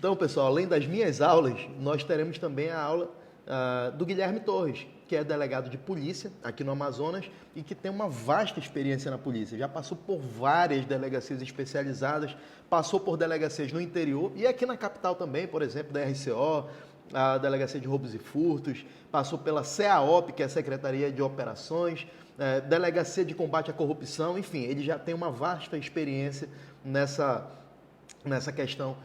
Então, pessoal, além das minhas aulas, nós teremos também a aula do Guilherme Torres, que é delegado de polícia aqui no Amazonas e que tem uma vasta experiência na polícia. Já passou por várias delegacias especializadas, passou por delegacias no interior e aqui na capital também, por exemplo, da RCO, a Delegacia de Roubos e Furtos, passou pela CEAOP, que é a Secretaria de Operações, Delegacia de Combate à Corrupção, enfim, ele já tem uma vasta experiência nessa questão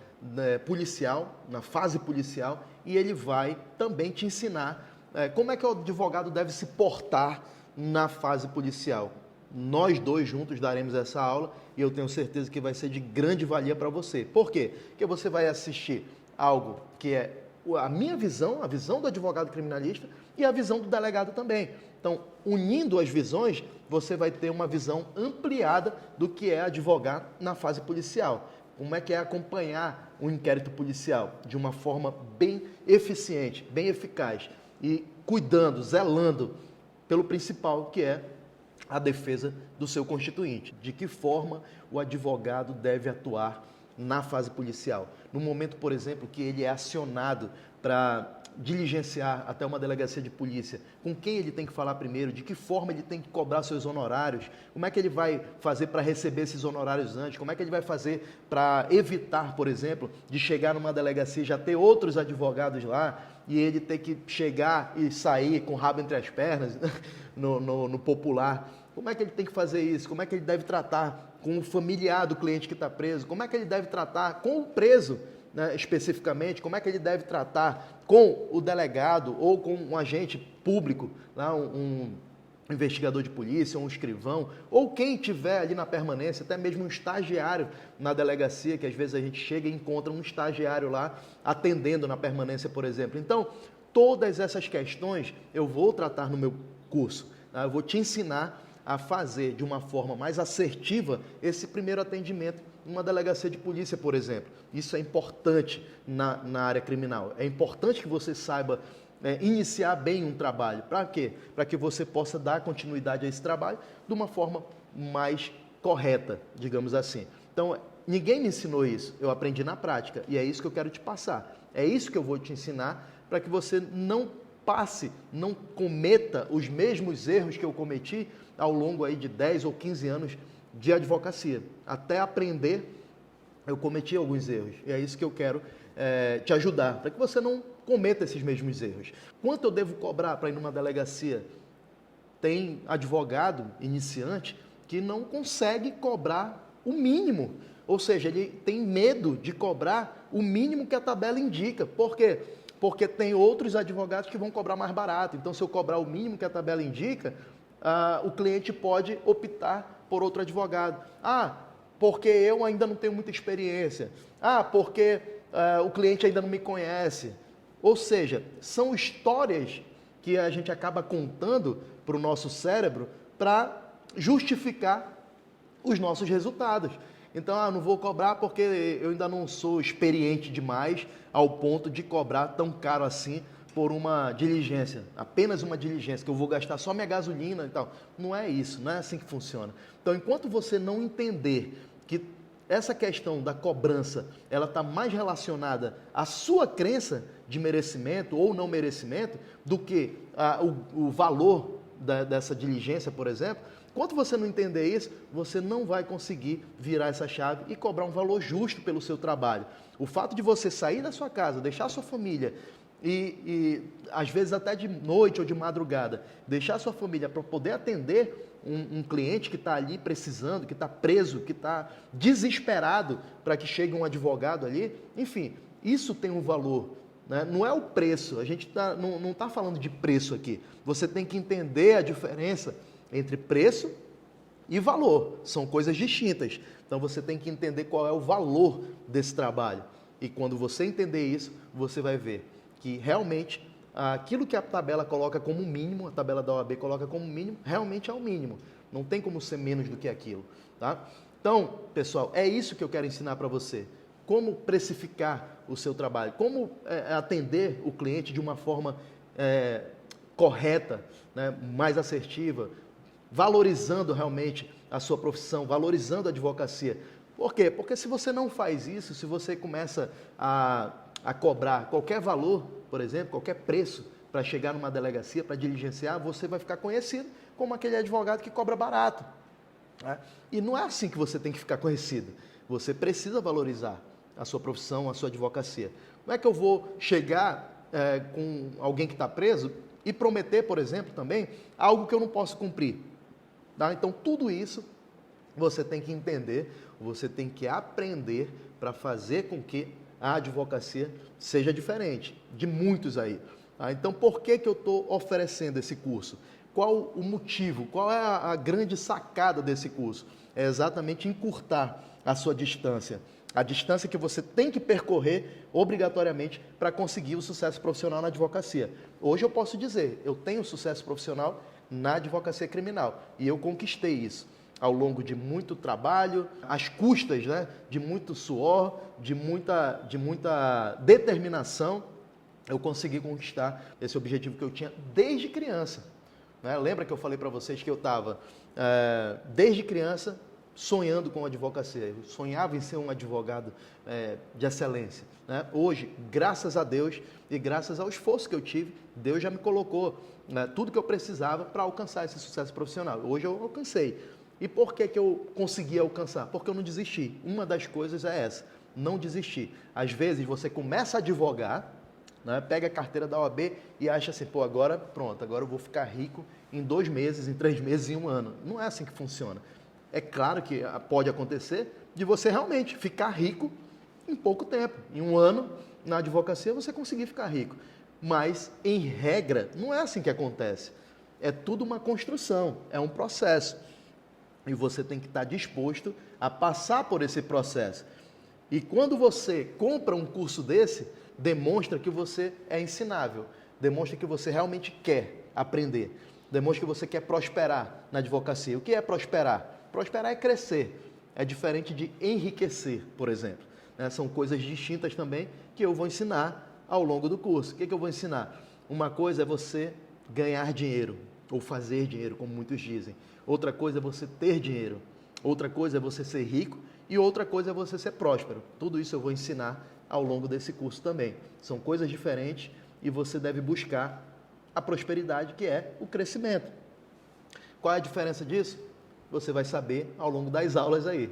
policial, na fase policial, e ele vai também te ensinar como é que o advogado deve se portar na fase policial. Nós dois juntos daremos essa aula e eu tenho certeza que vai ser de grande valia para você. Por quê? Porque você vai assistir algo que é a minha visão, a visão do advogado criminalista e a visão do delegado também. Então, unindo as visões, você vai ter uma visão ampliada do que é advogar na fase policial. Como é que é acompanhar um inquérito policial de uma forma bem eficiente, bem eficaz e cuidando, zelando pelo principal, que é a defesa do seu constituinte. De que forma o advogado deve atuar na fase policial? No momento, por exemplo, que ele é acionado para diligenciar até uma delegacia de polícia, com quem ele tem que falar primeiro, de que forma ele tem que cobrar seus honorários, como é que ele vai fazer para receber esses honorários antes, como é que ele vai fazer para evitar, por exemplo, de chegar numa delegacia e já ter outros advogados lá e ele ter que chegar e sair com o rabo entre as pernas, no popular. Como é que ele tem que fazer isso? Como é que ele deve tratar com o familiar do cliente que está preso? Como é que ele deve tratar com o preso, né, especificamente? Como é que ele deve tratar com o delegado ou com um agente público, né, um investigador de polícia, um escrivão, ou quem tiver ali na permanência, até mesmo um estagiário na delegacia, que às vezes a gente chega e encontra um estagiário lá atendendo na permanência, por exemplo. Então, todas essas questões eu vou tratar no meu curso, tá? Eu vou te ensinar a fazer de uma forma mais assertiva esse primeiro atendimento numa delegacia de polícia, por exemplo. Isso é importante na área criminal. É importante que você saiba iniciar bem um trabalho. Para quê? Para que você possa dar continuidade a esse trabalho de uma forma mais correta, digamos assim. Então, ninguém me ensinou isso, eu aprendi na prática e é isso que eu quero te passar. É isso que eu vou te ensinar para que você não passe, não cometa os mesmos erros que eu cometi ao longo aí de 10 ou 15 anos de advocacia. Até aprender, eu cometi alguns erros. E é isso que eu quero te ajudar, para que você não cometa esses mesmos erros. Quanto eu devo cobrar para ir numa delegacia? Tem advogado iniciante que não consegue cobrar o mínimo. Ou seja, ele tem medo de cobrar o mínimo que a tabela indica. Por quê? Porque tem outros advogados que vão cobrar mais barato. Então, se eu cobrar o mínimo que a tabela indica, o cliente pode optar por outro advogado. Porque eu ainda não tenho muita experiência. Porque o cliente ainda não me conhece. Ou seja, são histórias que a gente acaba contando para o nosso cérebro para justificar os nossos resultados. Então, não vou cobrar porque eu ainda não sou experiente demais ao ponto de cobrar tão caro assim por uma diligência, apenas uma diligência, que eu vou gastar só minha gasolina e tal. Não é isso, não é assim que funciona. Então, enquanto você não entender que essa questão da cobrança, ela está mais relacionada à sua crença de merecimento ou não merecimento do que o valor dessa diligência, por exemplo, enquanto você não entender isso, você não vai conseguir virar essa chave e cobrar um valor justo pelo seu trabalho. O fato de você sair da sua casa, deixar a sua família e às vezes até de noite ou de madrugada, deixar a sua família para poder atender um cliente que está ali precisando, que está preso, que está desesperado para que chegue um advogado ali, enfim, isso tem um valor, né? Não é o preço, a gente não está falando de preço aqui. Você tem que entender a diferença entre preço e valor, são coisas distintas. Então você tem que entender qual é o valor desse trabalho. E quando você entender isso, você vai ver que realmente aquilo que a tabela coloca como mínimo, a tabela da OAB coloca como mínimo, realmente é o mínimo. Não tem como ser menos do que aquilo, tá? Então, pessoal, é isso que eu quero ensinar para você. Como precificar o seu trabalho, como atender o cliente de uma forma correta, né, mais assertiva, valorizando realmente a sua profissão, valorizando a advocacia. Por quê? Porque se você não faz isso, se você começa a cobrar qualquer valor, por exemplo, qualquer preço para chegar numa delegacia, para diligenciar, você vai ficar conhecido como aquele advogado que cobra barato. Né? E não é assim que você tem que ficar conhecido. Você precisa valorizar a sua profissão, a sua advocacia. Não é que eu vou chegar com alguém que está preso e prometer, por exemplo, também, algo que eu não posso cumprir. Tá? Então, tudo isso você tem que entender, você tem que aprender para fazer com que a advocacia seja diferente de muitos aí. Tá? Então, por que eu estou oferecendo esse curso? Qual o motivo? Qual é a grande sacada desse curso? É exatamente encurtar a sua distância. A distância que você tem que percorrer obrigatoriamente para conseguir o sucesso profissional na advocacia. Hoje eu posso dizer, eu tenho sucesso profissional na advocacia criminal e eu conquistei isso ao longo de muito trabalho, às custas, né, de muito suor, de muita determinação, eu consegui conquistar esse objetivo que eu tinha desde criança. Né? Lembra que eu falei para vocês que eu estava, desde criança, sonhando com a advocacia. Eu sonhava em ser um advogado de excelência. Né? Hoje, graças a Deus e graças ao esforço que eu tive, Deus já me colocou tudo que eu precisava para alcançar esse sucesso profissional. Hoje eu alcancei. E por que eu consegui alcançar? Porque eu não desisti. Uma das coisas é essa, não desistir. Às vezes você começa a advogar, né, pega a carteira da OAB e acha assim, pô, agora pronto, agora eu vou ficar rico em 2 meses, em 3 meses, em 1 ano. Não é assim que funciona. É claro que pode acontecer de você realmente ficar rico em pouco tempo. Em 1 ano, na advocacia, você conseguir ficar rico. Mas, em regra, não é assim que acontece. É tudo uma construção, é um processo. E você tem que estar disposto a passar por esse processo. E quando você compra um curso desse, demonstra que você é ensinável, demonstra que você realmente quer aprender, demonstra que você quer prosperar na advocacia. O que é prosperar? Prosperar é crescer, é diferente de enriquecer, por exemplo. São coisas distintas também que eu vou ensinar ao longo do curso. O que eu vou ensinar? Uma coisa é você ganhar dinheiro, ou fazer dinheiro, como muitos dizem. Outra coisa é você ter dinheiro. Outra coisa é você ser rico e outra coisa é você ser próspero. Tudo isso eu vou ensinar ao longo desse curso também. São coisas diferentes e você deve buscar a prosperidade, que é o crescimento. Qual é a diferença disso? Você vai saber ao longo das aulas aí.